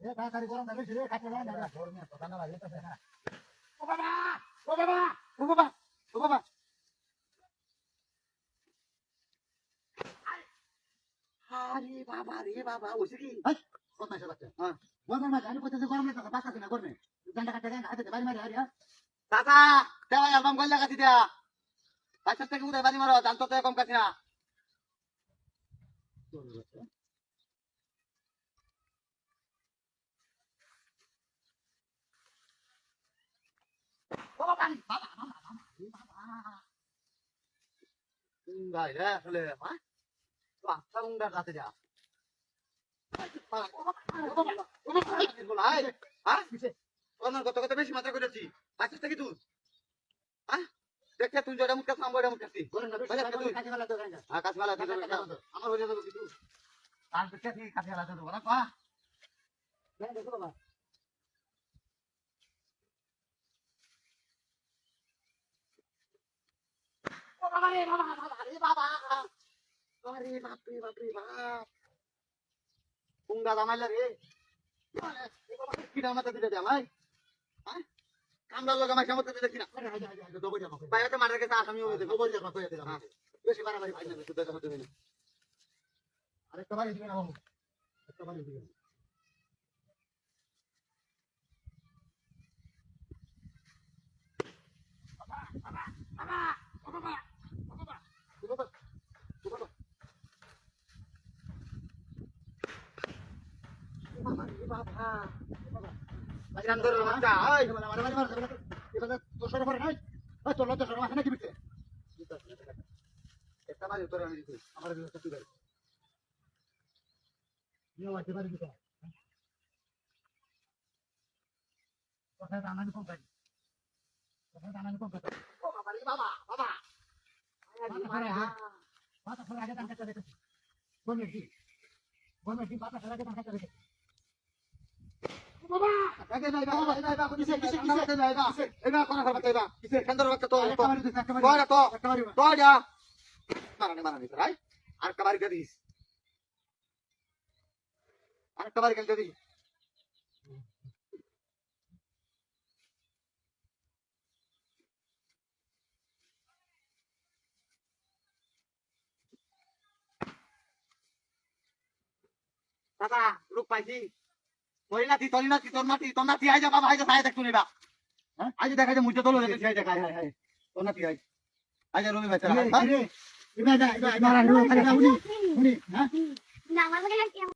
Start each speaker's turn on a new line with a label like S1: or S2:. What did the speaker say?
S1: এ তাড়াতাড়ি গরম না বেশি রে খাতে না না গরমে কথা না লাগে তো না ও বাবা ও বাবা ও বাবা ও বাবা আরে বাবা রে বাবা ওসে কি কত মাসে বাচ্চা হ্যাঁ গরম না জানি কইতে গরম লাগে বাচ্চা না গরমে ডান্ডা কাটে না হাতে বাড়ি মারি আরে কাকা দেওয়া অ্যালবাম কইলা কাটি দেয়া বাচ্চা থেকে উদয় বাড়ি মারো জানতো তো কম কাটি না বাবা বাবা বাবা বাবা গাই রে আসলে হ্যাঁ তো আচ্ছা উন্ডা কাছে যা কত কত বেশি মাত্রা করেছি আছিস থেকে তুই হ্যাঁ দেখে তুই যেটা মুখে সামনে ওটা মুখে কাছে মেলা আমার হয়ে যাবে কিন্তু আর দেখে ঠিক কাছে মেলা দেবো না পা দেখো বাবা ও বাবা রে বাবা বাবা রে বাবা আরে বাপ রে বাপ রে বাপ কুঙ্গা দামাইলা রে কিনা মাথা দিতে আমায় হ্যাঁ কামলার লোক আমার কেমন দিতে দেখি না বাইরে মাঠের কাছে আসামি হয়ে যাবে গোবর যাবো কয়ে দিলাম বেশি বাড়াবাড়ি ভাই না শুদ্ধ কথা দেবে না আরেকটা বাড়ি দিবে না বাবু একটা বাড়ি দিবে বাবা বাবা বাবা বাবা বাবা বাবা বাবা বাবা আজকান ধরে বাচ্চা ওই মারে মারে মারে এবারে তো সরে পড়ে নাই ওই তোর লজ্জা শরম আছে নাকি বিতে একটা বাড়ি তোর আমি দিছি আমার বিয়ে তুই বাড়ি নিও আইতে পারি দিতে কথা জানানি কোন পাই কথা জানানি কোন পাই ও বাবা রে বাবা বাবা আরে হ্যাঁ বাতা ফেলে আগে টাকা চলে গেছে কোন মেশি বাতা ফেলে আগে টাকা চলে গেছে বাবা আগে নাই বাবা নাই বাবা কিসে কিসে কিসে নাই বাবা এবা কোন খাবার তাইবা কিসে কেন্দ্র বাচ্চা তো কয়রা তো কয়রা মারানি মারানি রাই আর কবারি গদিস আর কবারি গদি দাদা লোক পাইছি তোর নাতি আই যা বাবা আই যা সাই দেখতো নিবা হ্যাঁ আই দেখা যায় মুজে তোলো দেখে দেখা হাই হাই তোর নাতি আই যা রবি বাচ্চা রে ইবা যা ইবা মারা উনি হ্যাঁ না আমার